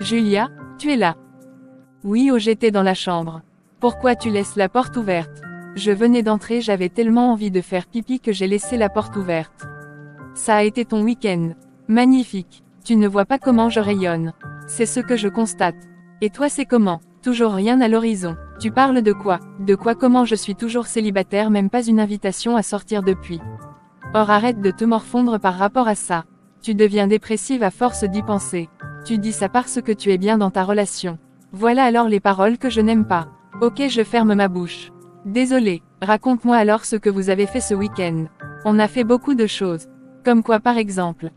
Julia, tu es là? Oui, oh, j'étais dans la chambre. Pourquoi tu laisses la porte ouverte? Je venais d'entrer, j'avais tellement envie de faire pipi que j'ai laissé la porte ouverte. Ça a été ton week-end. Magnifique. Tu ne vois pas comment je rayonne. C'est ce que je constate. Et toi, c'est comment? Toujours rien à l'horizon. Tu parles de quoi? De quoi? Comment je suis toujours célibataire, même pas une invitation à sortir depuis. Or, arrête de te morfondre par rapport à ça. Tu deviens dépressive à force d'y penser. Tu dis ça parce que tu es bien dans ta relation. Voilà alors les paroles que je n'aime pas. Ok, je ferme ma bouche. Désolé, raconte-moi alors ce que vous avez fait ce week-end. On a fait beaucoup de choses. Comme quoi par exemple?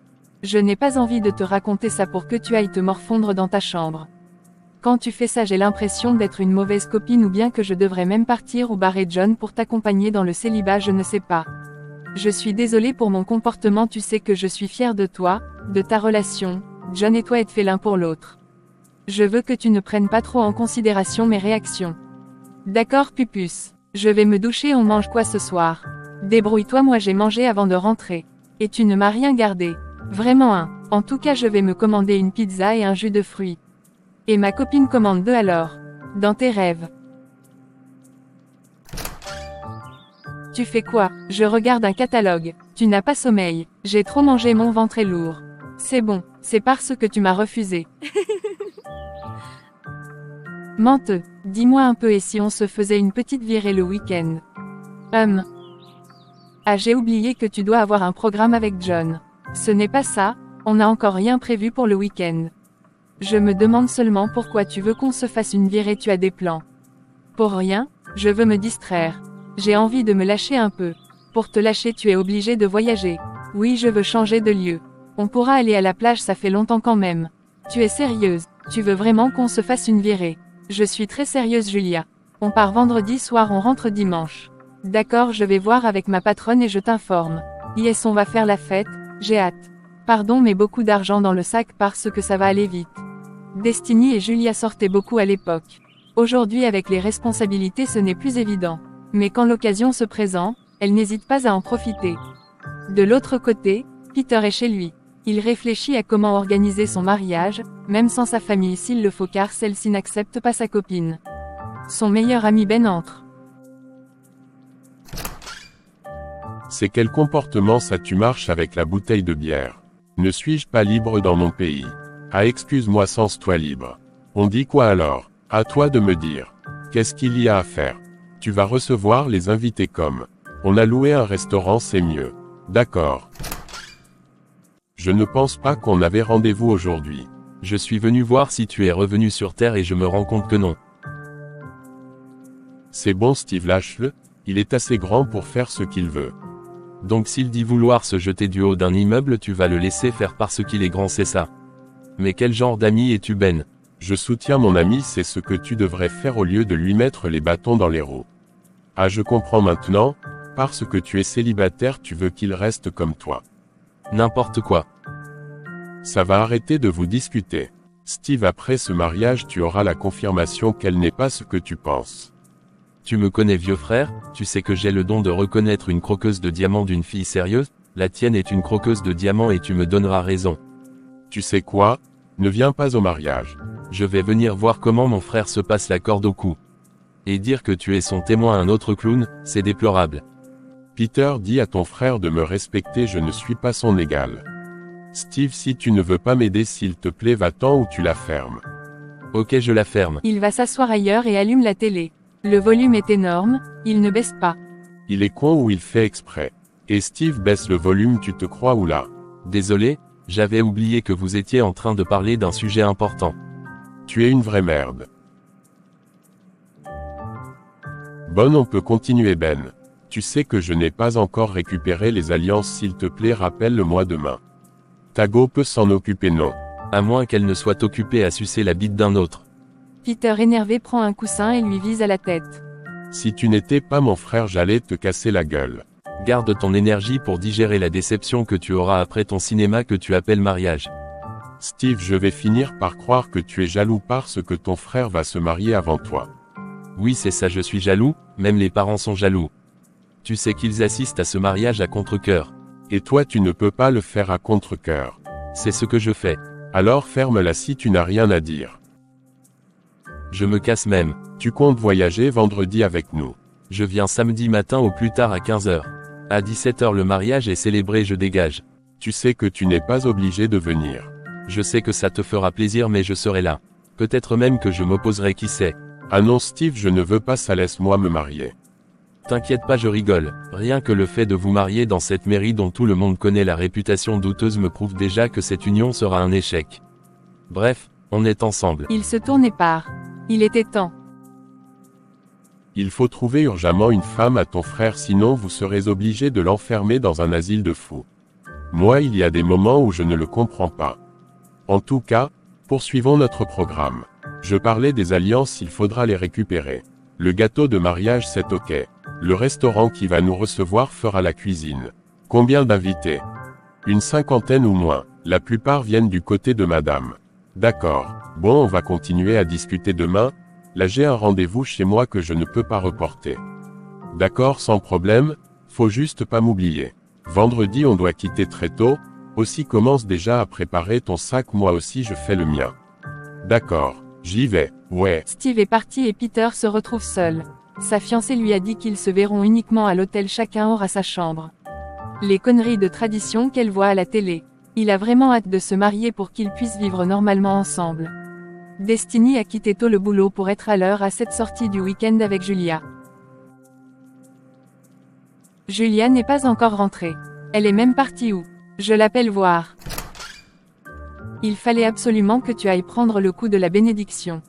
Je n'ai pas envie de te raconter ça pour que tu ailles te morfondre dans ta chambre. Quand tu fais ça, j'ai l'impression d'être une mauvaise copine ou bien que je devrais même partir ou barrer John pour t'accompagner dans le célibat, je ne sais pas. Je suis désolée pour mon comportement, tu sais que je suis fière de toi, de ta relation. John et toi êtes faits l'un pour l'autre. Je veux que tu ne prennes pas trop en considération mes réactions. D'accord Pupus. Je vais me doucher, on mange quoi ce soir? Débrouille-toi, moi j'ai mangé avant de rentrer. Et tu ne m'as rien gardé. Vraiment un. En tout cas je vais me commander une pizza et un jus de fruits. Et ma copine commande 2 alors. Dans tes rêves. Tu fais quoi? Je regarde un catalogue. Tu n'as pas sommeil. J'ai trop mangé, mon ventre est lourd. C'est bon, c'est parce que tu m'as refusé. Menteux. Dis-moi un peu, et si on se faisait une petite virée le week-end? Ah, j'ai oublié que tu dois avoir un programme avec John. Ce n'est pas ça, on n'a encore rien prévu pour le week-end. Je me demande seulement pourquoi tu veux qu'on se fasse une virée, tu as des plans. Pour rien, je veux me distraire. J'ai envie de me lâcher un peu. Pour te lâcher, tu es obligé de voyager. Oui, je veux changer de lieu. On pourra aller à la plage, ça fait longtemps quand même. Tu es sérieuse? Tu veux vraiment qu'on se fasse une virée? Je suis très sérieuse Julia. On part vendredi soir, on rentre dimanche. D'accord, je vais voir avec ma patronne et je t'informe. Yes, on va faire la fête, j'ai hâte. Pardon, mais beaucoup d'argent dans le sac parce que ça va aller vite. Destiny et Julia sortaient beaucoup à l'époque. Aujourd'hui avec les responsabilités ce n'est plus évident. Mais quand l'occasion se présente, elle n'hésite pas à en profiter. De l'autre côté, Peter est chez lui. Il réfléchit à comment organiser son mariage, même sans sa famille s'il le faut car celle-ci n'accepte pas sa copine. Son meilleur ami Ben entre. C'est quel comportement ça, tu marches avec la bouteille de bière? Ne suis-je pas libre dans mon pays? Ah, excuse-moi, sans toi libre. On dit quoi alors? À toi de me dire. Qu'est-ce qu'il y a à faire? Tu vas recevoir les invités comme. On a loué un restaurant, c'est mieux. D'accord. Je ne pense pas qu'on avait rendez-vous aujourd'hui. Je suis venu voir si tu es revenu sur Terre et je me rends compte que non. C'est bon Steve, lâche-le, il est assez grand pour faire ce qu'il veut. Donc s'il dit vouloir se jeter du haut d'un immeuble, tu vas le laisser faire parce qu'il est grand, c'est ça? Mais quel genre d'ami es-tu Ben? Je soutiens mon ami, c'est ce que tu devrais faire au lieu de lui mettre les bâtons dans les roues. Ah, je comprends maintenant, parce que tu es célibataire, tu veux qu'il reste comme toi. N'importe quoi. Ça va arrêter de vous discuter. Steve, après ce mariage, tu auras la confirmation qu'elle n'est pas ce que tu penses. Tu me connais, vieux frère, tu sais que j'ai le don de reconnaître une croqueuse de diamants d'une fille sérieuse, la tienne est une croqueuse de diamants et tu me donneras raison. Tu sais quoi? Ne viens pas au mariage. Je vais venir voir comment mon frère se passe la corde au cou. Et dire que tu es son témoin à un autre clown, c'est déplorable. Peter, dis à ton frère de me respecter, je ne suis pas son égal. Steve, si tu ne veux pas m'aider, s'il te plaît, va-t'en ou tu la fermes. Ok, je la ferme. Il va s'asseoir ailleurs et allume la télé. Le volume est énorme, il ne baisse pas. Il est con ou il fait exprès. Et Steve, baisse le volume, tu te crois où là? Désolé, j'avais oublié que vous étiez en train de parler d'un sujet important. Tu es une vraie merde. Bon, on peut continuer Ben. Tu sais que je n'ai pas encore récupéré les alliances, s'il te plaît, rappelle-le-moi demain. Tago peut s'en occuper, non? À moins qu'elle ne soit occupée à sucer la bite d'un autre. Peter énervé prend un coussin et lui vise à la tête. Si tu n'étais pas mon frère, j'allais te casser la gueule. Garde ton énergie pour digérer la déception que tu auras après ton cinéma que tu appelles mariage. Steve, je vais finir par croire que tu es jaloux parce que ton frère va se marier avant toi. Oui, c'est ça, je suis jaloux, même les parents sont jaloux. Tu sais qu'ils assistent à ce mariage à contre-cœur. Et toi, tu ne peux pas le faire à contre-cœur. C'est ce que je fais. Alors ferme-la si tu n'as rien à dire. Je me casse même. Tu comptes voyager vendredi avec nous. Je viens samedi matin au plus tard à 15h. À 17h le mariage est célébré, je dégage. Tu sais que tu n'es pas obligé de venir. Je sais que ça te fera plaisir mais je serai là. Peut-être même que je m'opposerai, qui sait. Ah non Steve, je ne veux pas ça, laisse-moi me marier. T'inquiète pas, je rigole. Rien que le fait de vous marier dans cette mairie dont tout le monde connaît la réputation douteuse me prouve déjà que cette union sera un échec. Bref, on est ensemble. Il se tourne et part. Il était temps. Il faut trouver urgemment une femme à ton frère, sinon vous serez obligé de l'enfermer dans un asile de fous. Moi, il y a des moments où je ne le comprends pas. En tout cas, poursuivons notre programme. Je parlais des alliances, il faudra les récupérer. Le gâteau de mariage, c'est ok. Le restaurant qui va nous recevoir fera la cuisine. Combien d'invités? Une 50aine ou moins. La plupart viennent du côté de madame. D'accord. Bon, on va continuer à discuter demain. Là j'ai un rendez-vous chez moi que je ne peux pas reporter. D'accord, sans problème, faut juste pas m'oublier. Vendredi on doit quitter très tôt, aussi commence déjà à préparer ton sac, moi aussi je fais le mien. D'accord, j'y vais, ouais. Steve est parti et Peter se retrouve seul. Sa fiancée lui a dit qu'ils se verront uniquement à l'hôtel, chacun aura sa chambre. Les conneries de tradition qu'elle voit à la télé. Il a vraiment hâte de se marier pour qu'ils puissent vivre normalement ensemble. Destiny a quitté tôt le boulot pour être à l'heure à cette sortie du week-end avec Julia. Julia n'est pas encore rentrée. Elle est même partie où? Je l'appelle voir. Il fallait absolument que tu ailles prendre le coup de la bénédiction.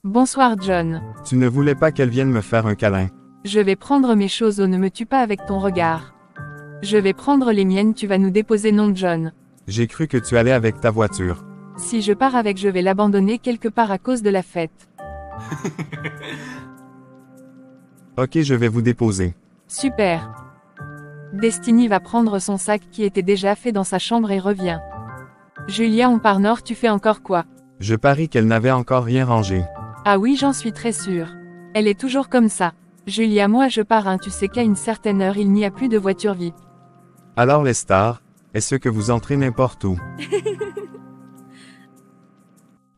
Bonsoir John. Tu ne voulais pas qu'elle vienne me faire un câlin. Je vais prendre mes choses, ne me tue pas avec ton regard. Je vais prendre les miennes, tu vas nous déposer, non John? J'ai cru que tu allais avec ta voiture. Si je pars avec, je vais l'abandonner quelque part à cause de la fête. Ok, je vais vous déposer. Super. Destiny va prendre son sac qui était déjà fait dans sa chambre et revient. Julia, on part nord, tu fais encore quoi? Je parie qu'elle n'avait encore rien rangé. Ah oui, j'en suis très sûre. Elle est toujours comme ça. Julia, moi je pars, tu sais qu'à une certaine heure il n'y a plus de voiture VIP. Alors les stars, est-ce que vous entrez n'importe où?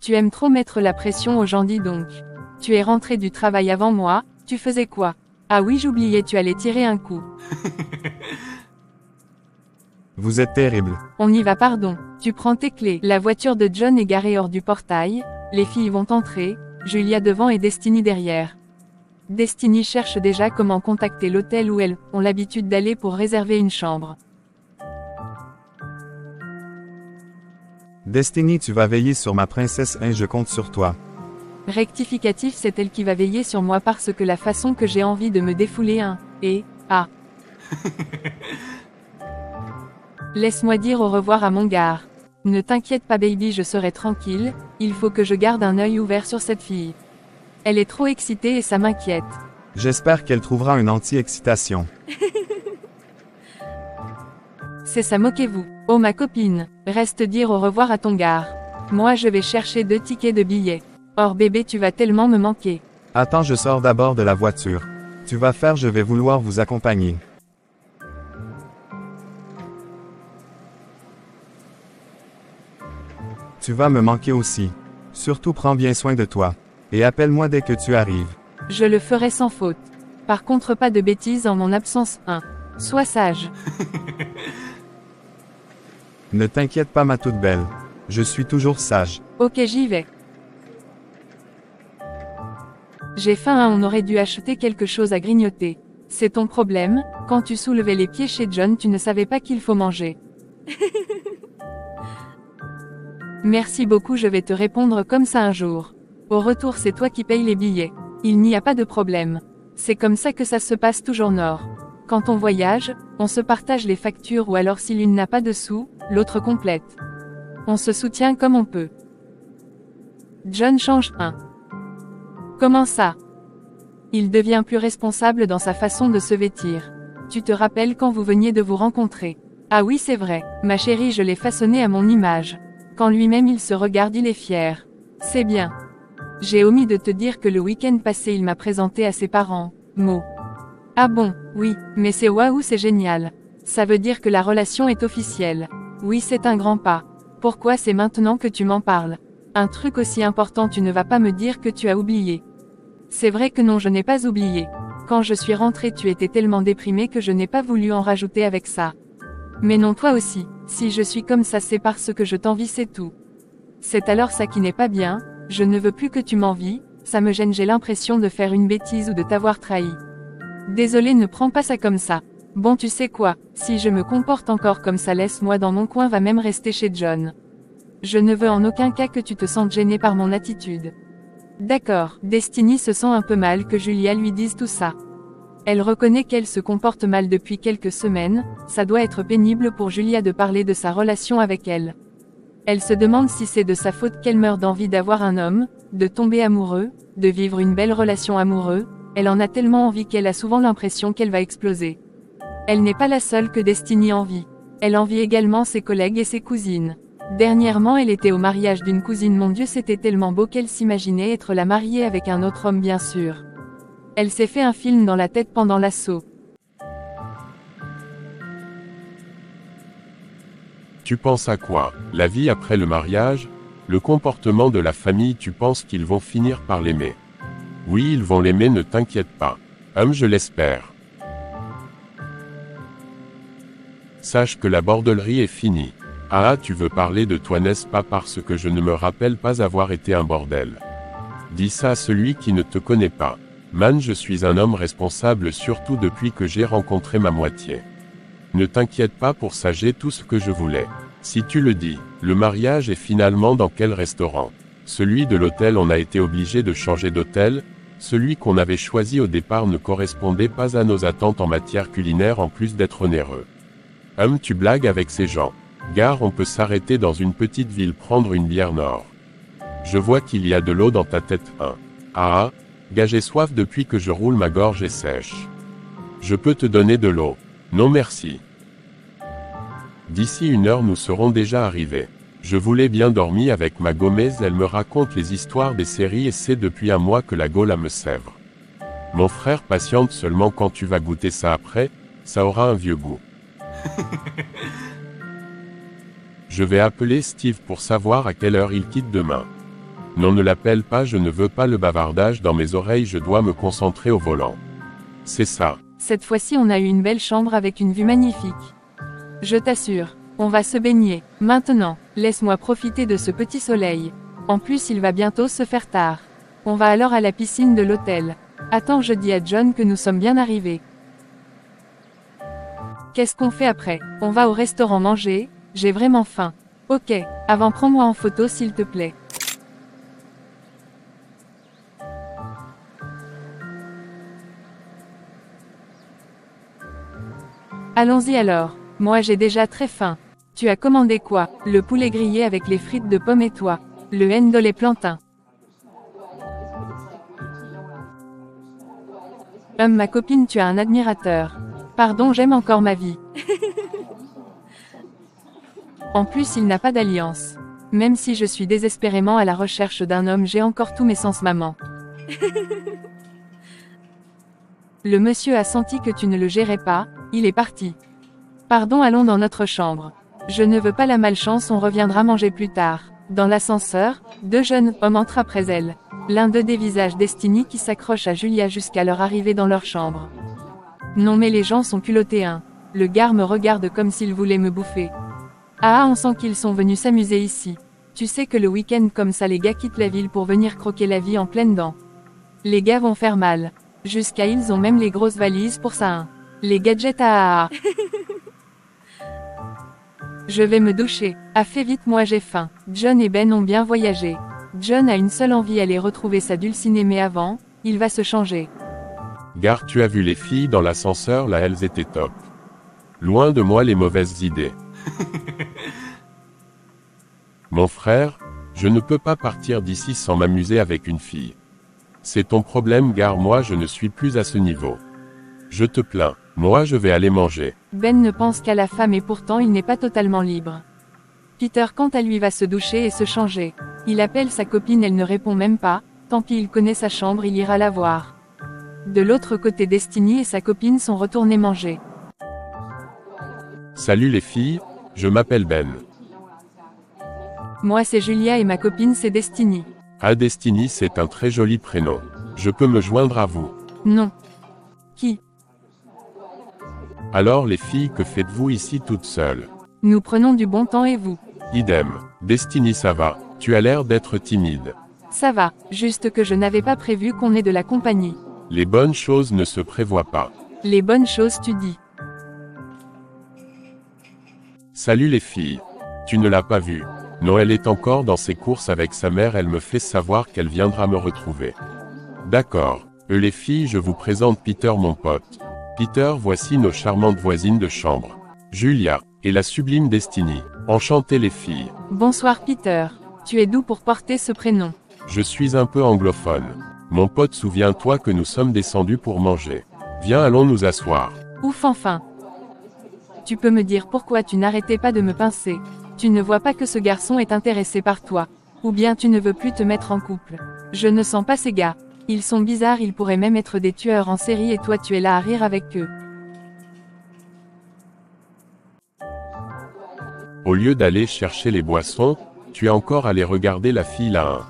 Tu aimes trop mettre la pression aux gens, dis donc. Tu es rentré du travail avant moi, tu faisais quoi? Ah oui, j'oubliais, tu allais tirer un coup. Vous êtes terrible. On y va, pardon. Tu prends tes clés. La voiture de John est garée hors du portail, les filles vont entrer, Julia devant et Destiny derrière. Destiny cherche déjà comment contacter l'hôtel où elles ont l'habitude d'aller pour réserver une chambre. Destiny, tu vas veiller sur ma princesse, je compte sur toi. Rectificatif, c'est elle qui va veiller sur moi parce que la façon que j'ai envie de me défouler Laisse-moi dire au revoir à mon gars. Ne t'inquiète pas baby, je serai tranquille, il faut que je garde un œil ouvert sur cette fille. Elle est trop excitée et ça m'inquiète. J'espère qu'elle trouvera une anti-excitation. C'est ça, moquez-vous. Oh ma copine, reste dire au revoir à ton gars. Moi je vais chercher 2 tickets de billets. Or bébé, tu vas tellement me manquer. Attends, je sors d'abord de la voiture. Tu vas faire, je vais vouloir vous accompagner. Tu vas me manquer aussi. Surtout prends bien soin de toi. Et appelle-moi dès que tu arrives. Je le ferai sans faute. Par contre pas de bêtises en mon absence. Sois sage. Ne t'inquiète pas ma toute belle. Je suis toujours sage. Ok, j'y vais. J'ai faim, on aurait dû acheter quelque chose à grignoter. C'est ton problème, quand tu soulevais les pieds chez John tu ne savais pas qu'il faut manger. Merci beaucoup, je vais te répondre comme ça un jour. Au retour c'est toi qui payes les billets. Il n'y a pas de problème. C'est comme ça que ça se passe toujours Nord. Quand on voyage, on se partage les factures ou alors si l'une n'a pas de sous, l'autre complète. On se soutient comme on peut. John change. Comment ça? Il devient plus responsable dans sa façon de se vêtir. Tu te rappelles quand vous veniez de vous rencontrer? Ah oui c'est vrai, ma chérie, je l'ai façonné à mon image. Quand lui-même il se regarde, il est fier. C'est bien. J'ai omis de te dire que le week-end passé il m'a présenté à ses parents. Ah bon, oui, mais c'est waouh, c'est génial. Ça veut dire que la relation est officielle. Oui, c'est un grand pas. Pourquoi c'est maintenant que tu m'en parles? Un truc aussi important, tu ne vas pas me dire que tu as oublié. C'est vrai que non, je n'ai pas oublié. Quand je suis rentrée, tu étais tellement déprimée que je n'ai pas voulu en rajouter avec ça. Mais non, toi aussi. Si je suis comme ça, c'est parce que je t'envie, c'est tout. C'est alors ça qui n'est pas bien, je ne veux plus que tu m'envies, ça me gêne, j'ai l'impression de faire une bêtise ou de t'avoir trahi. Désolé, ne prends pas ça comme ça. Bon, tu sais quoi, si je me comporte encore comme ça, laisse-moi dans mon coin, va même rester chez John. Je ne veux en aucun cas que tu te sentes gêné par mon attitude. D'accord, Destiny se sent un peu mal que Julia lui dise tout ça. Elle reconnaît qu'elle se comporte mal depuis quelques semaines, ça doit être pénible pour Julia de parler de sa relation avec elle. Elle se demande si c'est de sa faute qu'elle meurt d'envie d'avoir un homme, de tomber amoureux, de vivre une belle relation amoureuse, elle en a tellement envie qu'elle a souvent l'impression qu'elle va exploser. Elle n'est pas la seule que Destiny envie. Elle envie également ses collègues et ses cousines. Dernièrement, elle était au mariage d'une cousine, mon Dieu, c'était tellement beau qu'elle s'imaginait être la mariée avec un autre homme, bien sûr. Elle s'est fait un film dans la tête pendant l'assaut. Tu penses à quoi? La vie après le mariage? Le comportement de la famille, tu penses qu'ils vont finir par l'aimer? Oui, ils vont l'aimer, ne t'inquiète pas. Je l'espère. Sache que la bordelerie est finie. Ah, tu veux parler de toi, n'est-ce pas, parce que je ne me rappelle pas avoir été un bordel. Dis ça à celui qui ne te connaît pas. Man, je suis un homme responsable, surtout depuis que j'ai rencontré ma moitié. Ne t'inquiète pas pour ça, j'ai tout ce que je voulais. Si tu le dis, le mariage est finalement dans quel restaurant? Celui de l'hôtel, on a été obligé de changer d'hôtel. Celui qu'on avait choisi au départ ne correspondait pas à nos attentes en matière culinaire, en plus d'être onéreux. Tu blagues avec ces gens. Gare, on peut s'arrêter dans une petite ville prendre une bière nord. Je vois qu'il y a de l'eau dans ta tête. Ah, gars, j'ai soif depuis que je roule, ma gorge est sèche. Je peux te donner de l'eau. Non merci. D'ici 1 heure nous serons déjà arrivés. Je voulais bien dormir avec ma gommaise, elle me raconte les histoires des séries et c'est depuis 1 mois que la Gaule me sèvre. Mon frère, patiente seulement, quand tu vas goûter ça après, ça aura un vieux goût. Je vais appeler Steve pour savoir à quelle heure il quitte demain. Non, ne l'appelle pas, je ne veux pas le bavardage dans mes oreilles, je dois me concentrer au volant. C'est ça. Cette fois-ci, on a eu une belle chambre avec une vue magnifique. Je t'assure, on va se baigner. Maintenant, laisse-moi profiter de ce petit soleil. En plus, il va bientôt se faire tard. On va alors à la piscine de l'hôtel. Attends, je dis à John que nous sommes bien arrivés. Qu'est-ce qu'on fait après? On va au restaurant manger? J'ai vraiment faim. Ok, avant prends-moi en photo s'il te plaît. Allons-y alors, moi j'ai déjà très faim. Tu as commandé quoi? Le poulet grillé avec les frites de pommes et toi? Le hendol et plantain. Ma copine, tu as un admirateur. Pardon, j'aime encore ma vie. En plus, il n'a pas d'alliance. Même si je suis désespérément à la recherche d'un homme, j'ai encore tous mes sens, maman. Le monsieur a senti que tu ne le gérais pas, il est parti. Pardon, allons dans notre chambre. Je ne veux pas la malchance, on reviendra manger plus tard. Dans l'ascenseur, 2 jeunes hommes entrent après elle. L'un d'eux dévisage Destiny qui s'accroche à Julia jusqu'à leur arrivée dans leur chambre. Non mais les gens sont culottés, hein. Le gars me regarde comme s'il voulait me bouffer. Ah, on sent qu'ils sont venus s'amuser ici. Tu sais que le week-end comme ça, les gars quittent la ville pour venir croquer la vie en pleine dents. Les gars vont faire mal. Jusqu'à ils ont même les grosses valises pour ça, hein. Les gadgets à... Je vais me doucher. Ah, fais vite, moi j'ai faim. John et Ben ont bien voyagé. John a une seule envie, aller retrouver sa Dulcinée, mais avant, il va se changer. Gare, tu as vu les filles dans l'ascenseur là, elles étaient top. Loin de moi les mauvaises idées. Mon frère, je ne peux pas partir d'ici sans m'amuser avec une fille. C'est ton problème, Gare, moi je ne suis plus à ce niveau. Je te plains, moi je vais aller manger. Ben ne pense qu'à la femme et pourtant il n'est pas totalement libre. Peter quant à lui va se doucher et se changer. Il appelle sa copine, elle ne répond même pas, tant pis, il connaît sa chambre, il ira la voir. De l'autre côté, Destiny et sa copine sont retournés manger. Salut les filles, je m'appelle Ben. Moi c'est Julia et ma copine c'est Destiny. Ah, Destiny, c'est un très joli prénom. Je peux me joindre à vous. Non. Qui? Alors les filles, que faites-vous ici toutes seules? Nous prenons du bon temps et vous? Idem. Destiny, ça va, tu as l'air d'être timide. Ça va, juste que je n'avais pas prévu qu'on ait de la compagnie. Les bonnes choses ne se prévoient pas. Les bonnes choses tu dis. Salut les filles. Tu ne l'as pas vue? Non, elle est encore dans ses courses avec sa mère, elle me fait savoir qu'elle viendra me retrouver. D'accord. Les filles, je vous présente Peter, mon pote. Peter, voici nos charmantes voisines de chambre. Julia, et la sublime Destiny. Enchantées les filles. Bonsoir Peter. Tu es doux pour porter ce prénom. Je suis un peu anglophone. Mon pote, souviens-toi que nous sommes descendus pour manger. Viens, allons nous asseoir. Ouf enfin. Tu peux me dire pourquoi tu n'arrêtais pas de me pincer? Tu ne vois pas que ce garçon est intéressé par toi? Ou bien tu ne veux plus te mettre en couple? Je ne sens pas ces gars. Ils sont bizarres, ils pourraient même être des tueurs en série et toi tu es là à rire avec eux. Au lieu d'aller chercher les boissons, tu es encore allé regarder la fille là.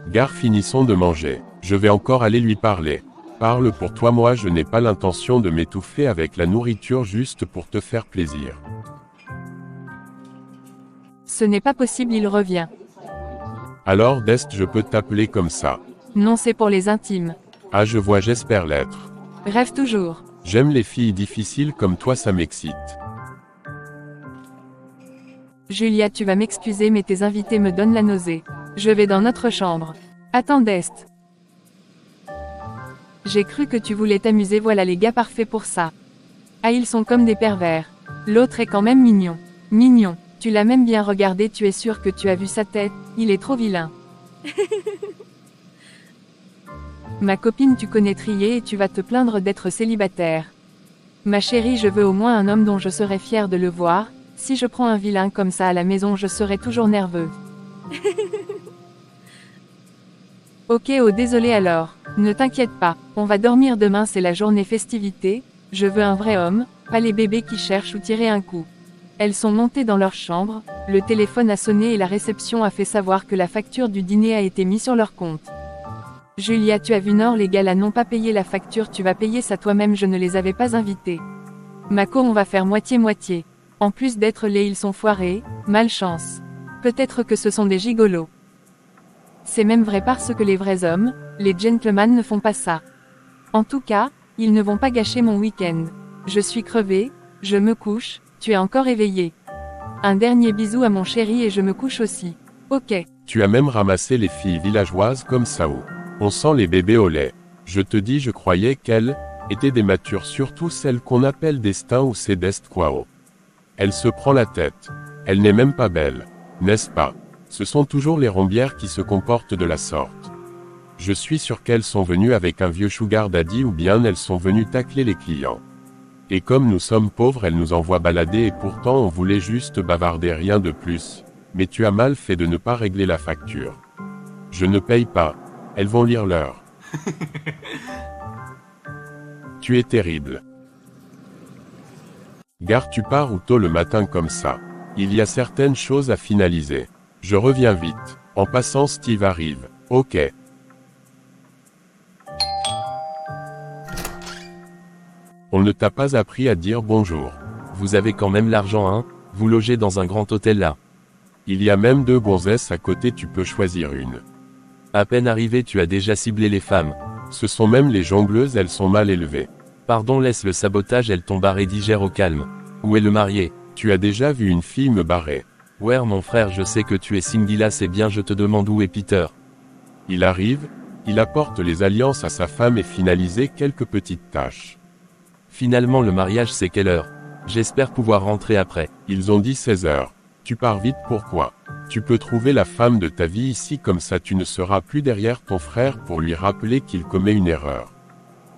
Gare, finissons de manger. Je vais encore aller lui parler. Parle pour toi, moi je n'ai pas l'intention de m'étouffer avec la nourriture juste pour te faire plaisir. Ce n'est pas possible, il revient. Alors Dest, je peux t'appeler comme ça? Non, c'est pour les intimes. Ah, je vois, j'espère l'être. Rêve toujours. J'aime les filles difficiles comme toi, ça m'excite. Julia, tu vas m'excuser mais tes invités me donnent la nausée. Je vais dans notre chambre. Attends Dest. J'ai cru que tu voulais t'amuser, voilà les gars parfaits pour ça. Ah, ils sont comme des pervers. L'autre est quand même mignon. Mignon. Tu l'as même bien regardé, tu es sûr que tu as vu sa tête, il est trop vilain. Ma copine, tu connais trier et tu vas te plaindre d'être célibataire. Ma chérie, je veux au moins un homme dont je serai fière de le voir. Si je prends un vilain comme ça à la maison, je serai toujours nerveuse. Ok, oh désolé alors. Ne t'inquiète pas, on va dormir demain, c'est la journée festivité. Je veux un vrai homme, pas les bébés qui cherchent où tirer un coup. Elles sont montées dans leur chambre, le téléphone a sonné et la réception a fait savoir que la facture du dîner a été mise sur leur compte. Julia, tu as vu Nord, les gars là n'ont pas payé la facture, tu vas payer ça toi-même, je ne les avais pas invités. Mako, on va faire moitié-moitié. En plus d'être laids, ils sont foirés, malchance. Peut-être que ce sont des gigolos. C'est même vrai parce que les vrais hommes, les gentlemen ne font pas ça. En tout cas, ils ne vont pas gâcher mon week-end. Je suis crevée, je me couche, tu es encore éveillé. Un dernier bisou à mon chéri et je me couche aussi. Ok. Tu as même ramassé les filles villageoises comme ça où on sent les bébés au lait. Je te dis, je croyais qu'elles étaient des matures, surtout celles qu'on appelle Destin ou Céleste Quao. Elle se prend la tête. Elle n'est même pas belle, n'est-ce pas? Ce sont toujours les rombières qui se comportent de la sorte. Je suis sûr qu'elles sont venues avec un vieux sugar daddy ou bien elles sont venues tacler les clients. Et comme nous sommes pauvres, elles nous envoient balader et pourtant on voulait juste bavarder, rien de plus. Mais tu as mal fait de ne pas régler la facture. Je ne paye pas. Elles vont lire l'heure. Tu es terrible. Gare, tu pars ou tôt le matin comme ça? Il y a certaines choses à finaliser. Je reviens vite. En passant, Steve arrive. Ok. On ne t'a pas appris à dire bonjour. Vous avez quand même l'argent, hein? Vous logez dans un grand hôtel là. Il y a même 2 gonzesses à côté, tu peux choisir une. À peine arrivé, tu as déjà ciblé les femmes. Ce sont même les jongleuses, elles sont mal élevées. Pardon, laisse le sabotage, elles t'ont barré, digère au calme. Où est le marié? Tu as déjà vu une fille me barrer? Ouais mon frère, je sais que tu es Singila, c'est bien, je te demande où est Peter. Il arrive, il apporte les alliances à sa femme et finaliser quelques petites tâches. Finalement le mariage c'est quelle heure? J'espère pouvoir rentrer après. Ils ont dit 16 heures. Tu pars vite, pourquoi? Tu peux trouver la femme de ta vie ici, comme ça tu ne seras plus derrière ton frère pour lui rappeler qu'il commet une erreur.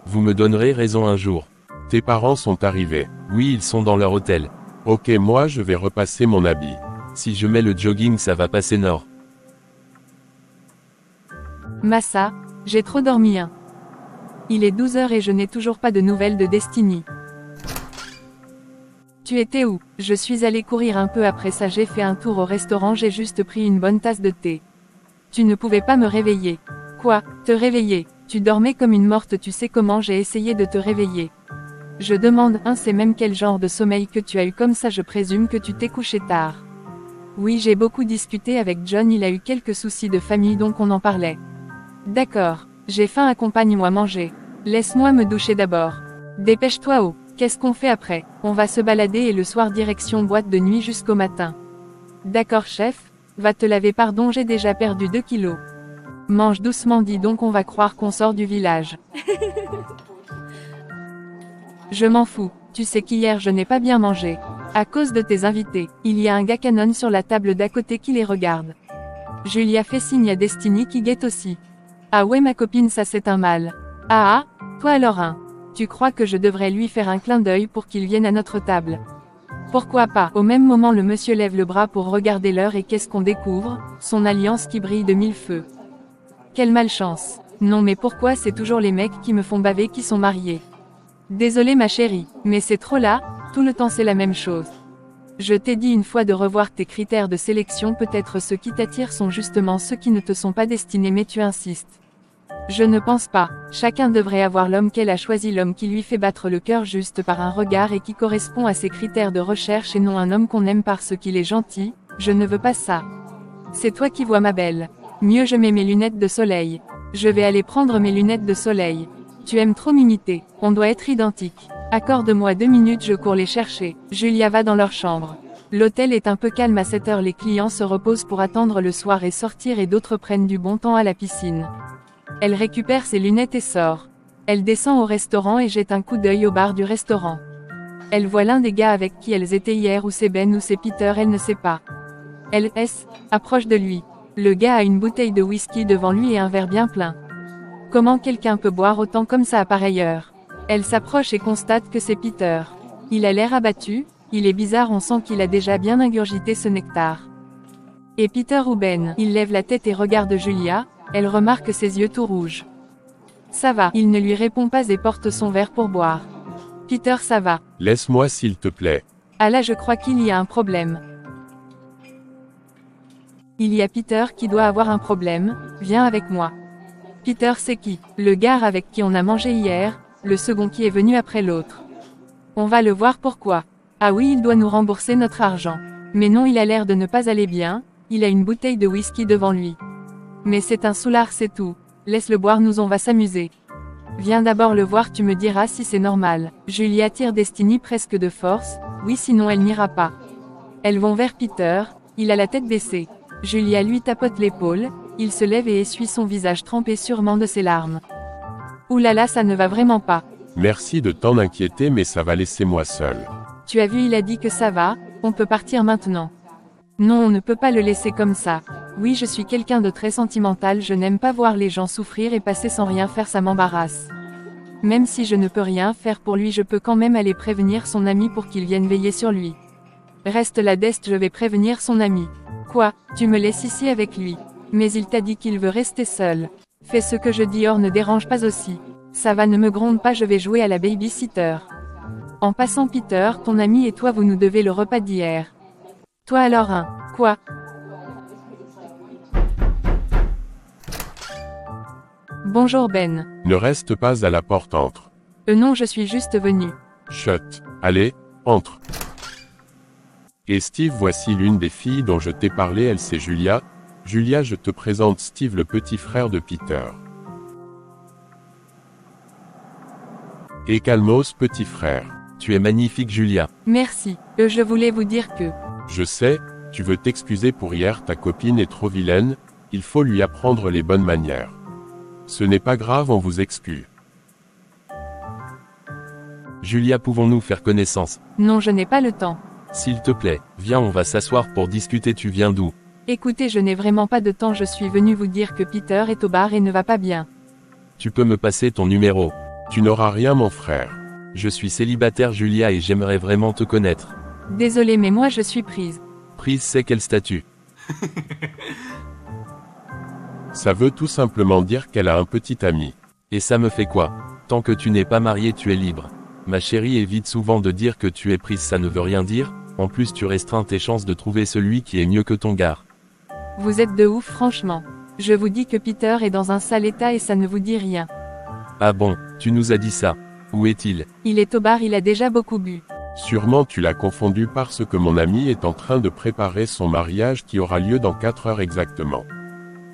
Vous me donnerez raison un jour. Tes parents sont arrivés. Oui, ils sont dans leur hôtel. Ok, moi je vais repasser mon habit. Si je mets le jogging ça va passer Nord. Massa, j'ai trop dormi hein. Il est 12 h et je n'ai toujours pas de nouvelles de Destiny. Tu étais où? Je suis allée courir un peu après ça, j'ai fait un tour au restaurant, j'ai juste pris une bonne tasse de thé. Tu ne pouvais pas me réveiller. Quoi? Te réveiller? Tu dormais comme une morte, tu sais comment j'ai essayé de te réveiller. Je demande, c'est même quel genre de sommeil que tu as eu comme ça, je présume que tu t'es couché tard. Oui, j'ai beaucoup discuté avec John, il a eu quelques soucis de famille donc on en parlait. D'accord, j'ai faim, accompagne-moi manger. Laisse-moi me doucher d'abord. Dépêche-toi, oh. Qu'est-ce qu'on fait après? On va se balader et le soir direction boîte de nuit jusqu'au matin. D'accord chef, va te laver, pardon, j'ai déjà perdu 2 kilos. Mange doucement, dis donc, on va croire qu'on sort du village. Je m'en fous, tu sais qu'hier je n'ai pas bien mangé. À cause de tes invités, il y a un gars canon sur la table d'à côté qui les regarde. Julia fait signe à Destiny qui guette aussi. Ah ouais ma copine, ça c'est un mal. Ah ah, toi alors tu crois que je devrais lui faire un clin d'œil pour qu'il vienne à notre table? Pourquoi pas? Au même moment le monsieur lève le bras pour regarder l'heure et qu'est-ce qu'on découvre? Son alliance qui brille de 1000 feux. Quelle malchance. Non mais pourquoi c'est toujours les mecs qui me font baver qui sont mariés? Désolée ma chérie, mais c'est trop là, tout le temps c'est la même chose. Je t'ai dit une fois de revoir tes critères de sélection, peut-être ceux qui t'attirent sont justement ceux qui ne te sont pas destinés, mais tu insistes. Je ne pense pas, chacun devrait avoir l'homme qu'elle a choisi, l'homme qui lui fait battre le cœur juste par un regard et qui correspond à ses critères de recherche et non un homme qu'on aime parce qu'il est gentil, je ne veux pas ça. C'est toi qui vois ma belle. Mieux je mets mes lunettes de soleil. Je vais aller prendre mes lunettes de soleil. Tu aimes trop m'imiter, on doit être identiques. Accorde-moi 2 minutes, je cours les chercher. Julia va dans leur chambre. L'hôtel est un peu calme à cette heure, les clients se reposent pour attendre le soir et sortir et d'autres prennent du bon temps à la piscine. Elle récupère ses lunettes et sort. Elle descend au restaurant et jette un coup d'œil au bar du restaurant. Elle voit l'un des gars avec qui elles étaient hier, ou c'est Ben ou c'est Peter, elle ne sait pas. Elle approche de lui. Le gars a une bouteille de whisky devant lui et un verre bien plein. Comment quelqu'un peut boire autant comme ça à pareille heure? Elle s'approche et constate que c'est Peter. Il a l'air abattu, il est bizarre, on sent qu'il a déjà bien ingurgité ce nectar. Et Peter ou Ben? Il lève la tête et regarde Julia, elle remarque ses yeux tout rouges. Ça va, il ne lui répond pas et porte son verre pour boire. Peter, ça va. Laisse-moi s'il te plaît. Ah là, je crois qu'il y a un problème. Il y a Peter qui doit avoir un problème, viens avec moi. Peter, c'est qui? Le gars avec qui on a mangé hier, le second qui est venu après l'autre. On va le voir, pourquoi? Ah oui, il doit nous rembourser notre argent. Mais non, il a l'air de ne pas aller bien, il a une bouteille de whisky devant lui. Mais c'est un soulard, c'est tout. Laisse-le boire, nous on va s'amuser. Viens d'abord le voir, tu me diras si c'est normal. Julia tire Destiny presque de force, oui sinon elle n'ira pas. Elles vont vers Peter, il a la tête baissée. Julia lui tapote l'épaule, il se lève et essuie son visage trempé sûrement de ses larmes. Oulala, ça ne va vraiment pas. Merci de t'en inquiéter, mais ça va, laisser-moi seul. Tu as vu, il a dit que ça va, on peut partir maintenant. Non, on ne peut pas le laisser comme ça. Oui, je suis quelqu'un de très sentimental, je n'aime pas voir les gens souffrir et passer sans rien faire, ça m'embarrasse. Même si je ne peux rien faire pour lui, je peux quand même aller prévenir son ami pour qu'il vienne veiller sur lui. Reste là Dest, je vais prévenir son ami. Quoi, tu me laisses ici avec lui? Mais il t'a dit qu'il veut rester seul. Fais ce que je dis, or ne dérange pas aussi. Ça va, ne me gronde pas, je vais jouer à la babysitter. En passant Peter, ton ami et toi vous nous devez le repas d'hier. Toi alors quoi? Bonjour Ben. Ne reste pas à la porte, entre. Non, je suis juste venu. Chut. Allez, entre. Et Steve, voici l'une des filles dont je t'ai parlé, elle c'est Julia. Julia, je te présente Steve, le petit frère de Peter. Et calmos, petit frère. Tu es magnifique Julia. Merci. Je voulais vous dire que... Je sais, tu veux t'excuser pour hier, ta copine est trop vilaine, il faut lui apprendre les bonnes manières. Ce n'est pas grave, on vous exclut. Julia, pouvons-nous faire connaissance? Non, je n'ai pas le temps. S'il te plaît, viens, on va s'asseoir pour discuter, tu viens d'où? Écoutez, je n'ai vraiment pas de temps, je suis venu vous dire que Peter est au bar et ne va pas bien. Tu peux me passer ton numéro? Tu n'auras rien, mon frère. Je suis célibataire Julia et j'aimerais vraiment te connaître. Désolé, mais moi je suis prise. Prise, c'est quel statut? Ça veut tout simplement dire qu'elle a un petit ami. Et ça me fait quoi? Tant que tu n'es pas marié, tu es libre. Ma chérie évite souvent de dire que tu es prise, ça ne veut rien dire, en plus tu restreins tes chances de trouver celui qui est mieux que ton gars. Vous êtes de ouf franchement. Je vous dis que Peter est dans un sale état et ça ne vous dit rien. Ah bon, tu nous as dit ça. Où est-il? Il est au bar, il a déjà beaucoup bu. Sûrement tu l'as confondu parce que mon ami est en train de préparer son mariage qui aura lieu dans 4 heures exactement.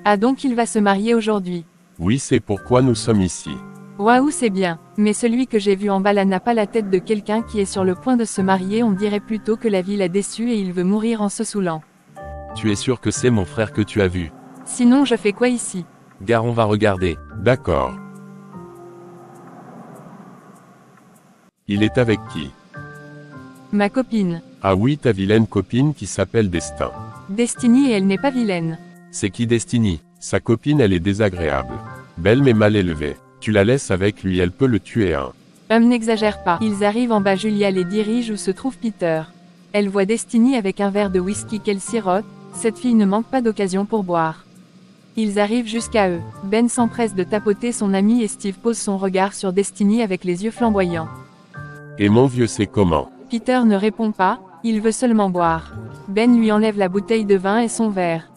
Ah donc il va se marier aujourd'hui. Oui, c'est pourquoi nous sommes ici. Waouh, c'est bien. Mais celui que j'ai vu en bas là n'a pas la tête de quelqu'un qui est sur le point de se marier, on dirait plutôt que la vie l'a déçu et il veut mourir en se saoulant. Tu es sûr que c'est mon frère que tu as vu? Sinon je fais quoi ici? Gare, on va regarder. D'accord. Il est avec qui? Ma copine. Ah oui, ta vilaine copine qui s'appelle Destin. Destiny et elle n'est pas vilaine. C'est qui Destiny? Sa copine, elle est désagréable. Belle mais mal élevée. Tu la laisses avec lui, elle peut le tuer hein. N'exagère pas. Ils arrivent en bas, Julia les dirige où se trouve Peter. Elle voit Destiny avec un verre de whisky qu'elle sirote, cette fille ne manque pas d'occasion pour boire. Ils arrivent jusqu'à eux. Ben s'empresse de tapoter son ami et Steve pose son regard sur Destiny avec les yeux flamboyants. Et mon vieux, c'est comment? Peter ne répond pas, il veut seulement boire. Ben lui enlève la bouteille de vin et son verre.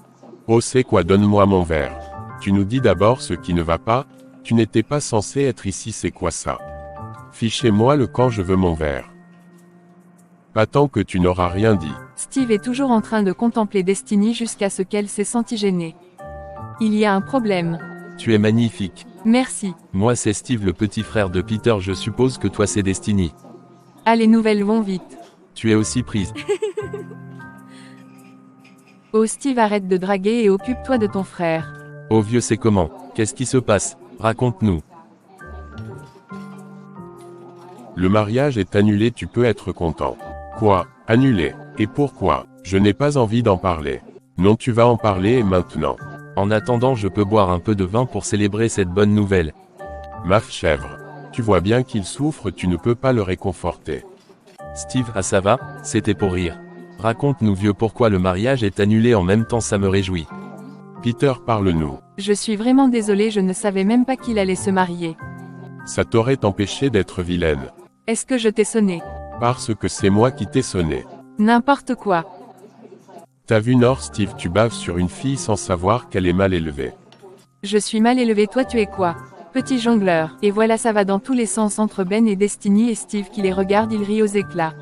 Oh c'est quoi, donne-moi mon verre. Tu nous dis d'abord ce qui ne va pas, tu n'étais pas censé être ici, c'est quoi ça? Fichez-moi le camp, je veux mon verre. Pas tant que tu n'auras rien dit. Steve est toujours en train de contempler Destiny jusqu'à ce qu'elle s'est sentie gênée. Il y a un problème. Tu es magnifique. Merci. Moi c'est Steve, le petit frère de Peter, je suppose que toi c'est Destiny. Ah, les nouvelles vont vite. Tu es aussi prise. Oh Steve, arrête de draguer et occupe-toi de ton frère. Oh vieux, c'est comment? Qu'est-ce qui se passe? Raconte-nous. Le mariage est annulé, tu peux être content. Quoi? Annulé? Et pourquoi? Je n'ai pas envie d'en parler. Non, tu vas en parler et maintenant. En attendant, je peux boire un peu de vin pour célébrer cette bonne nouvelle. Ma chèvre. Tu vois bien qu'il souffre, tu ne peux pas le réconforter. Steve, ah ça va, c'était pour rire. Raconte-nous vieux pourquoi le mariage est annulé, en même temps ça me réjouit. Peter, parle-nous. Je suis vraiment désolée, je ne savais même pas qu'il allait se marier. Ça t'aurait empêché d'être vilaine. Est-ce que je t'ai sonné? Parce que c'est moi qui t'ai sonné. N'importe quoi. T'as vu Nord, Steve, tu baves sur une fille sans savoir qu'elle est mal élevée. Je suis mal élevé, toi tu es quoi? Petit jongleur. Et voilà, ça va dans tous les sens entre Ben et Destiny et Steve qui les regarde, il rit aux éclats.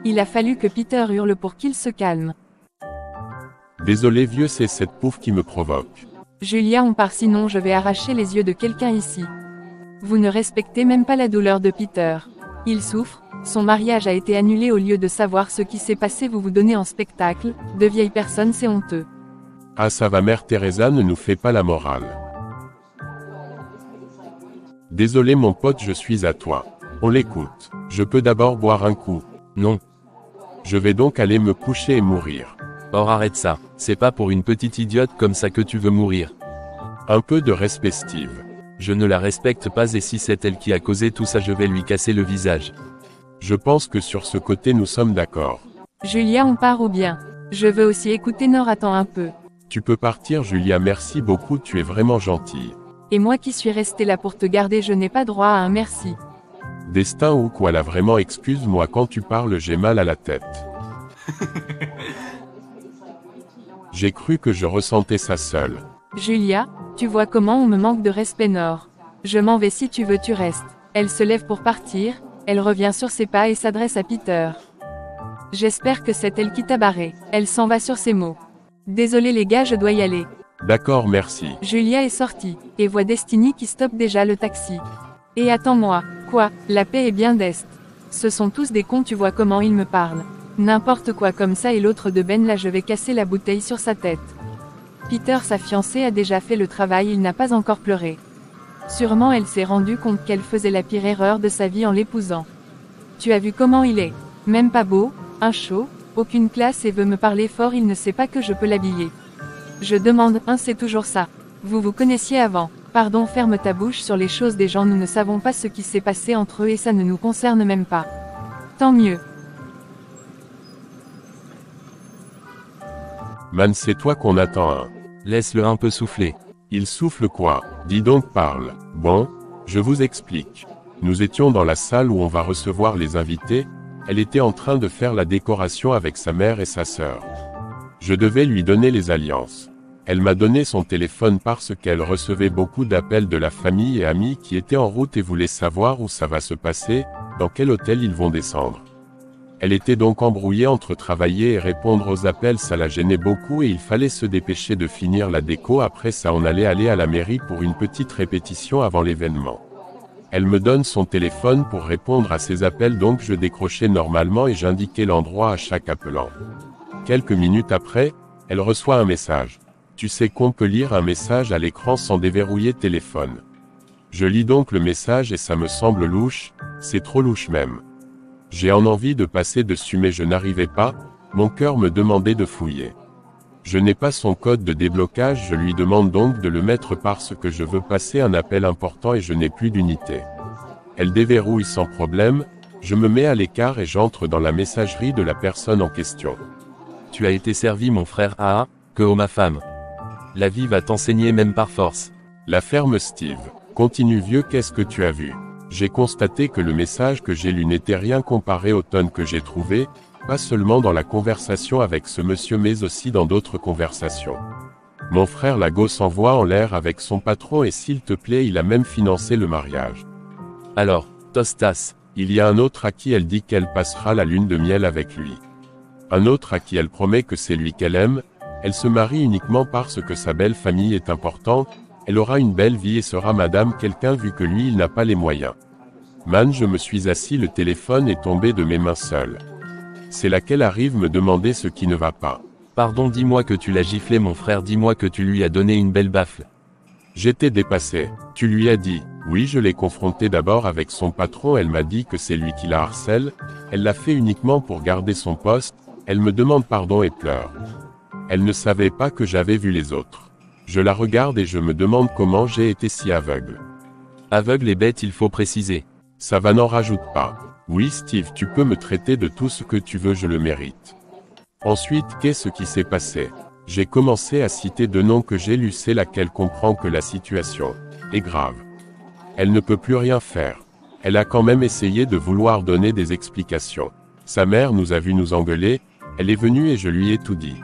Il a fallu que Peter hurle pour qu'il se calme. Désolé vieux, c'est cette pouffe qui me provoque. Julia, on part sinon je vais arracher les yeux de quelqu'un ici. Vous ne respectez même pas la douleur de Peter. Il souffre, son mariage a été annulé, au lieu de savoir ce qui s'est passé vous vous donnez en spectacle, de vieilles personnes, c'est honteux. Ah ça va, mère Teresa ne nous fait pas la morale. Désolé mon pote, je suis à toi. On l'écoute. Je peux d'abord boire un coup. Non. Je vais donc aller me coucher et mourir. Or arrête ça, c'est pas pour une petite idiote comme ça que tu veux mourir. Un peu de respect Steve. Je ne la respecte pas et si c'est elle qui a causé tout ça je vais lui casser le visage. Je pense que sur ce côté nous sommes d'accord. Julia, on part ou bien? Je veux aussi écouter Nord, attends un peu. Tu peux partir Julia, merci beaucoup, tu es vraiment gentille. Et moi qui suis restée là pour te garder, je n'ai pas droit à un merci. Destin ou quoi là, vraiment excuse-moi, quand tu parles j'ai mal à la tête. J'ai cru que je ressentais ça seul. Julia, tu vois comment on me manque de respect Nord. Je m'en vais, si tu veux tu restes. Elle se lève pour partir, elle revient sur ses pas et s'adresse à Peter. J'espère que c'est elle qui t'a barré. Elle s'en va sur ces mots. Désolé les gars, je dois y aller. D'accord, merci. Julia est sortie, et voit Destiny qui stoppe déjà le taxi. Et attends-moi, quoi, la paix est bien d'Est. Ce sont tous des cons, tu vois comment ils me parlent. N'importe quoi comme ça, et l'autre de Ben là, je vais casser la bouteille sur sa tête. Peter, sa fiancée, a déjà fait le travail, il n'a pas encore pleuré. Sûrement elle s'est rendue compte qu'elle faisait la pire erreur de sa vie en l'épousant. Tu as vu comment il est? Même pas beau, un chaud, aucune classe et veut me parler fort, il ne sait pas que je peux l'habiller. Je demande, c'est toujours ça. Vous vous connaissiez avant. Pardon, ferme ta bouche sur les choses des gens, nous ne savons pas ce qui s'est passé entre eux et ça ne nous concerne même pas. Tant mieux. Man, c'est toi qu'on attend hein. Laisse-le un peu souffler. Il souffle quoi? Dis donc, parle. Bon, je vous explique. Nous étions dans la salle où on va recevoir les invités, elle était en train de faire la décoration avec sa mère et sa sœur. Je devais lui donner les alliances. Elle m'a donné son téléphone parce qu'elle recevait beaucoup d'appels de la famille et amis qui étaient en route et voulaient savoir où ça va se passer, dans quel hôtel ils vont descendre. Elle était donc embrouillée entre travailler et répondre aux appels, ça la gênait beaucoup et il fallait se dépêcher de finir la déco. Après ça on allait aller à la mairie pour une petite répétition avant l'événement. Elle me donne son téléphone pour répondre à ses appels, donc je décrochais normalement et j'indiquais l'endroit à chaque appelant. Quelques minutes après, elle reçoit un message. Tu sais qu'on peut lire un message à l'écran sans déverrouiller téléphone. Je lis donc le message et ça me semble louche, c'est trop louche même. J'ai envie de passer dessus mais je n'arrivais pas, mon cœur me demandait de fouiller. Je n'ai pas son code de déblocage, je lui demande donc de le mettre parce que je veux passer un appel important et je n'ai plus d'unité. Elle déverrouille sans problème, je me mets à l'écart et j'entre dans la messagerie de la personne en question. Tu as été servi mon frère AA, que oh ma femme. La vie va t'enseigner même par force. La ferme Steve. Continue vieux, qu'est-ce que tu as vu? J'ai constaté que le message que j'ai lu n'était rien comparé aux tonnes que j'ai trouvées, pas seulement dans la conversation avec ce monsieur mais aussi dans d'autres conversations. Mon frère Lago s'envoie en l'air avec son patron et s'il te plaît il a même financé le mariage. Alors, Tostas, il y a un autre à qui elle dit qu'elle passera la lune de miel avec lui. Un autre à qui elle promet que c'est lui qu'elle aime, elle se marie uniquement parce que sa belle famille est importante, elle aura une belle vie et sera madame quelqu'un vu que lui il n'a pas les moyens. Man, je me suis assis, le téléphone est tombé de mes mains seules. C'est là qu'elle arrive me demander ce qui ne va pas. Pardon, dis-moi que tu l'as giflé mon frère, dis-moi que tu lui as donné une belle baffle. J'étais dépassé. Tu lui as dit? Oui, je l'ai confronté d'abord avec son patron, elle m'a dit que c'est lui qui la harcèle, elle l'a fait uniquement pour garder son poste, elle me demande pardon et pleure. Elle ne savait pas que j'avais vu les autres. Je la regarde et je me demande comment j'ai été si aveugle. Aveugle et bête, il faut préciser. Ça va, n'en rajoute pas. Oui Steve, tu peux me traiter de tout ce que tu veux, je le mérite. Ensuite, qu'est-ce qui s'est passé? J'ai commencé à citer deux noms que j'ai lus, c'est là qu'elle comprend que la situation est grave. Elle ne peut plus rien faire. Elle a quand même essayé de vouloir donner des explications. Sa mère nous a vu nous engueuler, elle est venue et je lui ai tout dit.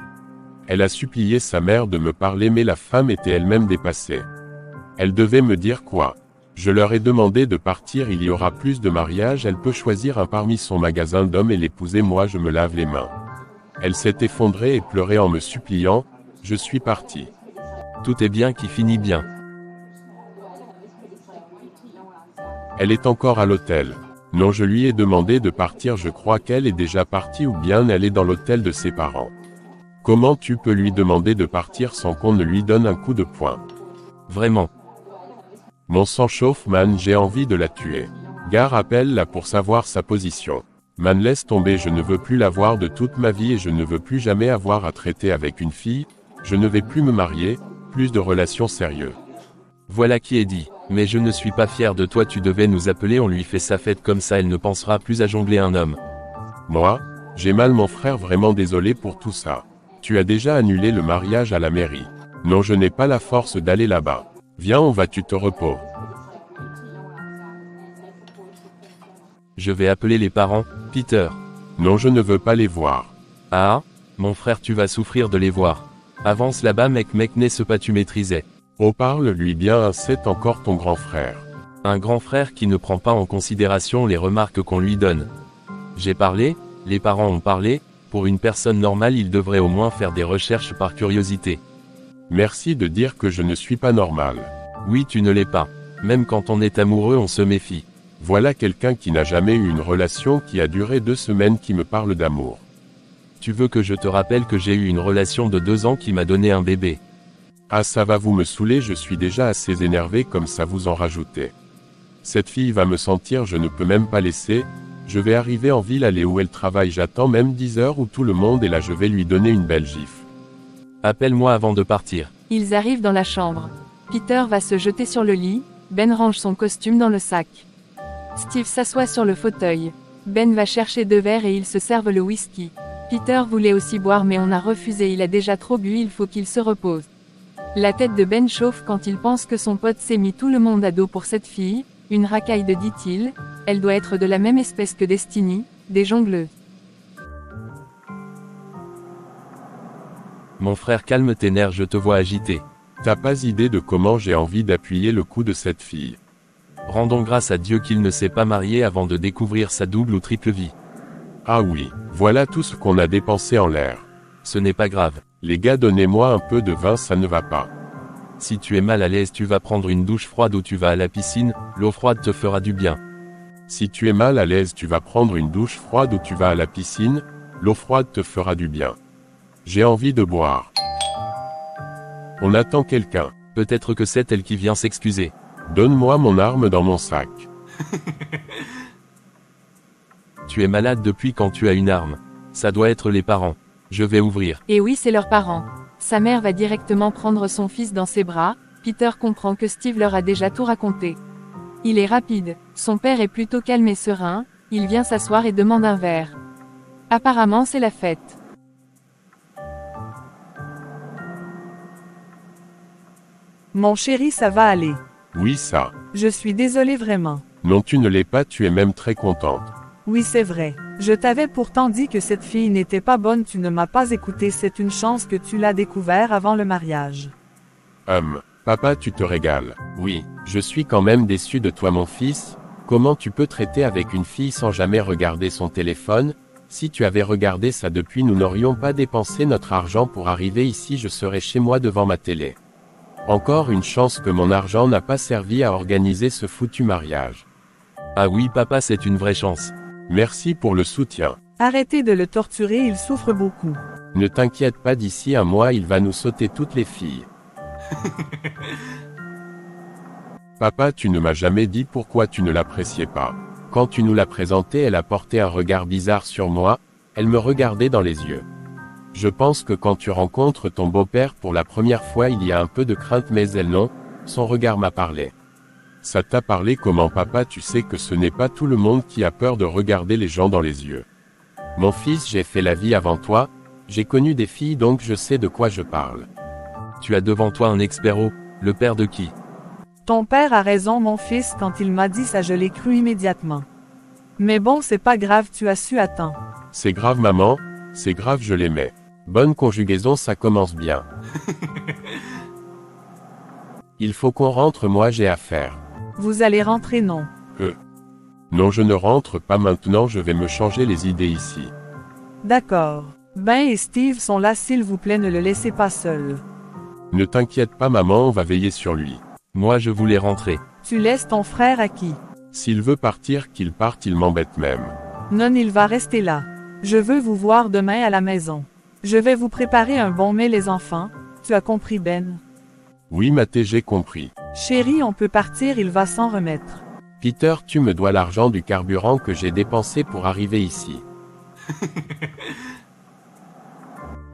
Elle a supplié sa mère de me parler mais la femme était elle-même dépassée. Elle devait me dire quoi? Je leur ai demandé de partir, il y aura plus de mariages, elle peut choisir un parmi son magasin d'hommes et l'épouser, moi je me lave les mains. Elle s'est effondrée et pleurait en me suppliant, je suis parti. Tout est bien qui finit bien. Elle est encore à l'hôtel. Non, je lui ai demandé de partir, je crois qu'elle est déjà partie ou bien elle est dans l'hôtel de ses parents. Comment tu peux lui demander de partir sans qu'on ne lui donne un coup de poing? Vraiment. Mon sang chauffe, man, j'ai envie de la tuer. Gare, appelle-la pour savoir sa position. Man, laisse tomber, je ne veux plus la voir de toute ma vie et je ne veux plus jamais avoir à traiter avec une fille, je ne vais plus me marier, plus de relations sérieuses. Voilà qui est dit. Mais je ne suis pas fier de toi, tu devais nous appeler, on lui fait sa fête comme ça, elle ne pensera plus à jongler un homme. Moi, j'ai mal mon frère, vraiment désolé pour tout ça. Tu as déjà annulé le mariage à la mairie. Non, je n'ai pas la force d'aller là-bas. Viens, on va, tu te reposes. Je vais appeler les parents, Peter. Non, je ne veux pas les voir. Ah, mon frère, tu vas souffrir de les voir. Avance là-bas, mec, n'est-ce pas, tu maîtrisais. Oh, parle-lui bien, c'est encore ton grand frère. Un grand frère qui ne prend pas en considération les remarques qu'on lui donne. J'ai parlé, les parents ont parlé, pour une personne normale il devrait au moins faire des recherches par curiosité. Merci de dire que je ne suis pas normal. Oui, tu ne l'es pas. Même quand on est amoureux, on se méfie. Voilà quelqu'un qui n'a jamais eu une relation qui a duré 2 semaines qui me parle d'amour. Tu veux que je te rappelle que j'ai eu une relation de 2 ans qui m'a donné un bébé? Ah, ça va vous me saouler, je suis déjà assez énervé comme ça vous en rajoutez. Cette fille va me sentir, je ne peux même pas laisser, je vais arriver en ville, aller où elle travaille, j'attends même 10 heures où tout le monde est là, je vais lui donner une belle gifle. Appelle-moi avant de partir. Ils arrivent dans la chambre. Peter va se jeter sur le lit, Ben range son costume dans le sac. Steve s'assoit sur le fauteuil. Ben va chercher 2 verres et ils se servent le whisky. Peter voulait aussi boire mais on a refusé, il a déjà trop bu, il faut qu'il se repose. La tête de Ben chauffe quand il pense que son pote s'est mis tout le monde à dos pour cette fille, Une racaille de dit-il, elle doit être de la même espèce que Destiny, des jongleuses. Mon frère, calme tes nerfs, je te vois agité. T'as pas idée de comment j'ai envie d'appuyer le cou de cette fille. Rendons grâce à Dieu qu'il ne s'est pas marié avant de découvrir sa double ou triple vie. Ah oui, voilà tout ce qu'on a dépensé en l'air. Ce n'est pas grave. Les gars, donnez-moi un peu de vin, ça ne va pas. Si tu es mal à l'aise, tu vas prendre une douche froide ou tu vas à la piscine, l'eau froide te fera du bien. Si tu es mal à l'aise, tu vas prendre une douche froide ou tu vas à la piscine, l'eau froide te fera du bien. J'ai envie de boire. On attend quelqu'un. Peut-être que c'est elle qui vient s'excuser. Donne-moi mon arme dans mon sac. Tu es malade depuis quand tu as une arme. Ça doit être les parents. Je vais ouvrir. Et oui, c'est leurs parents. Sa mère va directement prendre son fils dans ses bras. Peter comprend que Steve leur a déjà tout raconté. Il est rapide. Son père est plutôt calme et serein. Il vient s'asseoir et demande un verre. Apparemment, c'est la fête. Mon chéri, ça va aller. Oui, ça. Je suis désolée vraiment. Non, tu ne l'es pas, tu es même très contente. Oui, c'est vrai. Je t'avais pourtant dit que cette fille n'était pas bonne, tu ne m'as pas écouté, c'est une chance que tu l'as découvert avant le mariage. Papa, tu te régales. Oui, je suis quand même déçu de toi, mon fils. Comment tu peux traiter avec une fille sans jamais regarder son téléphone? Si tu avais regardé ça depuis, nous n'aurions pas dépensé notre argent pour arriver ici, je serais chez moi devant ma télé. Encore une chance que mon argent n'a pas servi à organiser ce foutu mariage. Ah oui, papa, c'est une vraie chance. Merci pour le soutien. Arrêtez de le torturer, il souffre beaucoup. Ne t'inquiète pas, d'ici un mois il va nous sauter toutes les filles. Papa, tu ne m'as jamais dit pourquoi tu ne l'appréciais pas. Quand tu nous l'as présentée, elle a porté un regard bizarre sur moi, elle me regardait dans les yeux. Je pense que quand tu rencontres ton beau-père pour la première fois, il y a un peu de crainte, mais elle non, son regard m'a parlé. Ça t'a parlé comment, papa? Tu sais que ce n'est pas tout le monde qui a peur de regarder les gens dans les yeux. Mon fils, j'ai fait la vie avant toi, j'ai connu des filles, donc je sais de quoi je parle. Tu as devant toi un expert. Le père de qui? Ton père a raison, mon fils, quand il m'a dit ça, je l'ai cru immédiatement. Mais bon, c'est pas grave, tu as su à temps. C'est grave, maman, c'est grave, je l'aimais. Bonne conjugaison, ça commence bien. Il faut qu'on rentre, moi j'ai affaire. Vous allez rentrer, non? Non, je ne rentre pas maintenant, je vais me changer les idées ici. D'accord. Ben et Steve sont là, s'il vous plaît, ne le laissez pas seul. Ne t'inquiète pas, maman, on va veiller sur lui. Moi je voulais rentrer. Tu laisses ton frère à qui? S'il veut partir, qu'il parte, il m'embête même. Non, il va rester là. Je veux vous voir demain à la maison. Je vais vous préparer un bon mets, les enfants. Tu as compris, Ben? Oui, Mathé, j'ai compris. Chérie, on peut partir, il va s'en remettre. Peter, tu me dois l'argent du carburant que j'ai dépensé pour arriver ici.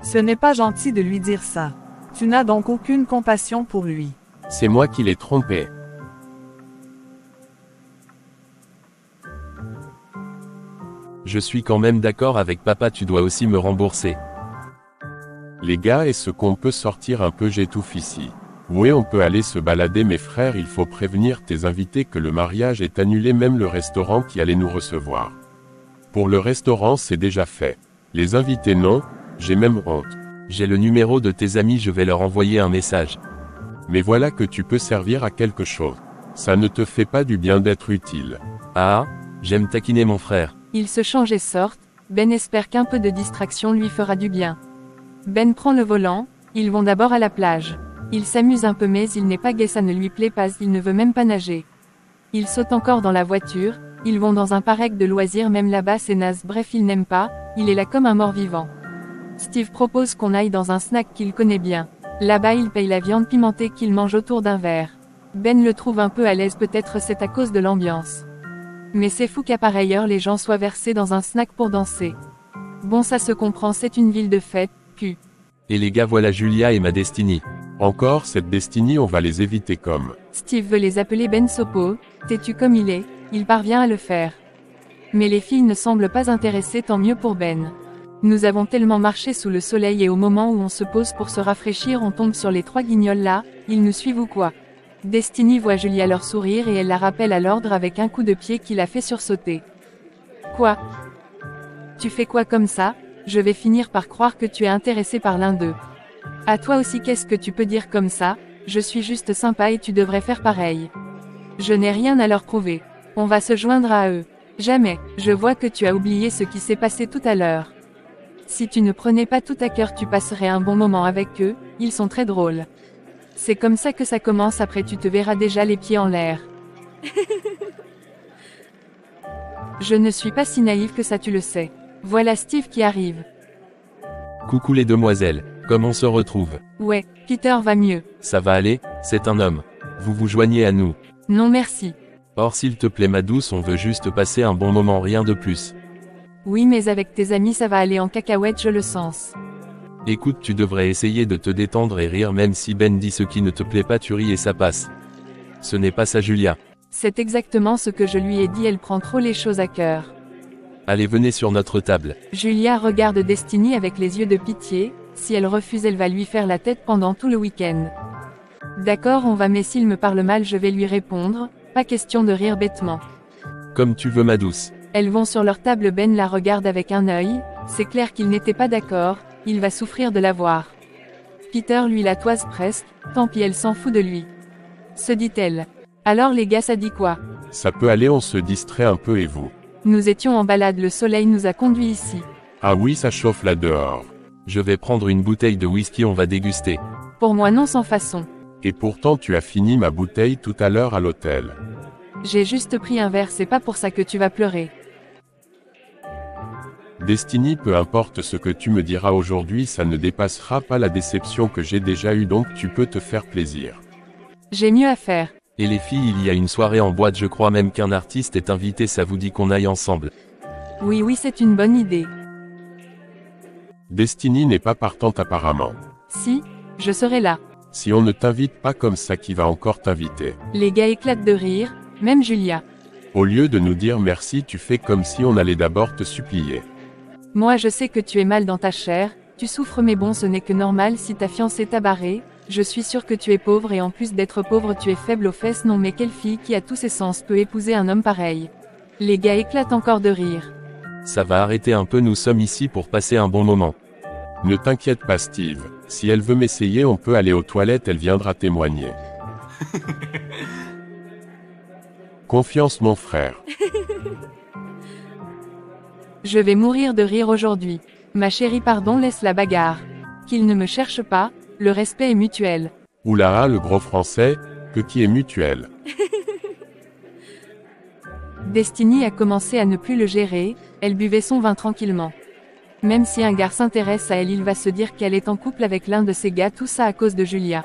Ce n'est pas gentil de lui dire ça. Tu n'as donc aucune compassion pour lui. C'est moi qui l'ai trompé. Je suis quand même d'accord avec papa, tu dois aussi me rembourser. Les gars, est-ce qu'on peut sortir un peu? J'étouffe ici. Oui, on peut aller se balader, mes frères, il faut prévenir tes invités que le mariage est annulé, même le restaurant qui allait nous recevoir. Pour le restaurant, c'est déjà fait. Les invités non, j'ai même honte. J'ai le numéro de tes amis, je vais leur envoyer un message. Mais voilà que tu peux servir à quelque chose. Ça ne te fait pas du bien d'être utile. Ah, j'aime taquiner mon frère. Ils se changent et sortent. Ben espère qu'un peu de distraction lui fera du bien. Ben prend le volant, ils vont d'abord à la plage. Il s'amuse un peu, mais il n'est pas gai, ça ne lui plaît pas, il ne veut même pas nager. Il saute encore dans la voiture, ils vont dans un parc de loisirs, même là-bas c'est naze, bref il n'aime pas, il est là comme un mort-vivant. Steve propose qu'on aille dans un snack qu'il connaît bien. Là-bas il paye la viande pimentée qu'il mange autour d'un verre. Ben le trouve un peu à l'aise, peut-être c'est à cause de l'ambiance. Mais c'est fou qu'à pareille heure les gens soient versés dans un snack pour danser. Bon, ça se comprend, c'est une ville de fête, pu. Et les gars, voilà Julia et ma Destiny. Encore cette Destiny, on va les éviter comme. Steve veut les appeler Ben Sopo, têtu comme il est, il parvient à le faire. Mais les filles ne semblent pas intéressées, tant mieux pour Ben. Nous avons tellement marché sous le soleil et au moment où on se pose pour se rafraîchir on tombe sur les trois guignols là, ils nous suivent ou quoi? Destiny voit Julia leur sourire et elle la rappelle à l'ordre avec un coup de pied qui la fait sursauter. Quoi? Tu fais quoi comme ça? Je vais finir par croire que tu es intéressé par l'un d'eux. À toi aussi, qu'est-ce que tu peux dire comme ça? Je suis juste sympa et tu devrais faire pareil. Je n'ai rien à leur prouver. On va se joindre à eux. Jamais. Je vois que tu as oublié ce qui s'est passé tout à l'heure. Si tu ne prenais pas tout à cœur, tu passerais un bon moment avec eux, ils sont très drôles. C'est comme ça que ça commence, après tu te verras déjà les pieds en l'air. Je ne suis pas si naïve que ça, tu le sais. Voilà Steve qui arrive. Coucou les demoiselles, comment on se retrouve? Ouais, Peter va mieux. Ça va aller, c'est un homme. Vous vous joignez à nous. Non merci. Or s'il te plaît ma douce, on veut juste passer un bon moment, rien de plus. Oui, mais avec tes amis ça va aller en cacahuète, je le sens. Écoute, tu devrais essayer de te détendre et rire, même si Ben dit ce qui ne te plaît pas, tu ris et ça passe. Ce n'est pas ça Julia. C'est exactement ce que je lui ai dit, elle prend trop les choses à cœur. Allez, venez sur notre table. Julia regarde Destiny avec les yeux de pitié, si elle refuse elle va lui faire la tête pendant tout le week-end. D'accord, on va, mais s'il me parle mal je vais lui répondre, pas question de rire bêtement. Comme tu veux ma douce. Elles vont sur leur table, Ben la regarde avec un œil, c'est clair qu'il n'était pas d'accord, il va souffrir de la voir. Peter lui la toise presque, tant pis, elle s'en fout de lui. Se dit-elle. Alors les gars, ça dit quoi? Ça peut aller, on se distrait un peu et vous? Nous étions en balade, le soleil nous a conduits ici. Ah oui, ça chauffe là dehors. Je vais prendre une bouteille de whisky, on va déguster. Pour moi non, sans façon. Et pourtant tu as fini ma bouteille tout à l'heure à l'hôtel. J'ai juste pris un verre, c'est pas pour ça que tu vas pleurer. Destiny, peu importe ce que tu me diras aujourd'hui, ça ne dépassera pas la déception que j'ai déjà eue, donc tu peux te faire plaisir. J'ai mieux à faire. Et les filles, il y a une soirée en boîte, je crois même qu'un artiste est invité, ça vous dit qu'on aille ensemble? Oui, c'est une bonne idée. Destiny n'est pas partante apparemment. Si, je serai là. Si on ne t'invite pas comme ça, qui va encore t'inviter? Les gars éclatent de rire, même Julia. Au lieu de nous dire merci, tu fais comme si on allait d'abord te supplier. Moi je sais que tu es mal dans ta chair, tu souffres, mais bon, ce n'est que normal si ta fiancée t'a barré. Je suis sûre que tu es pauvre et en plus d'être pauvre tu es faible aux fesses. Non mais quelle fille qui a tous ses sens peut épouser un homme pareil? Les gars éclatent encore de rire. Ça va arrêter un peu, nous sommes ici pour passer un bon moment. Ne t'inquiète pas Steve, si elle veut m'essayer on peut aller aux toilettes, elle viendra témoigner. Confiance mon frère. Je vais mourir de rire aujourd'hui. Ma chérie, pardon, laisse la bagarre. Qu'il ne me cherche pas, le respect est mutuel. Oulala, le gros français, que qui est mutuel. Destiny a commencé à ne plus le gérer, elle buvait son vin tranquillement. Même si un gars s'intéresse à elle, il va se dire qu'elle est en couple avec l'un de ses gars, tout ça à cause de Julia.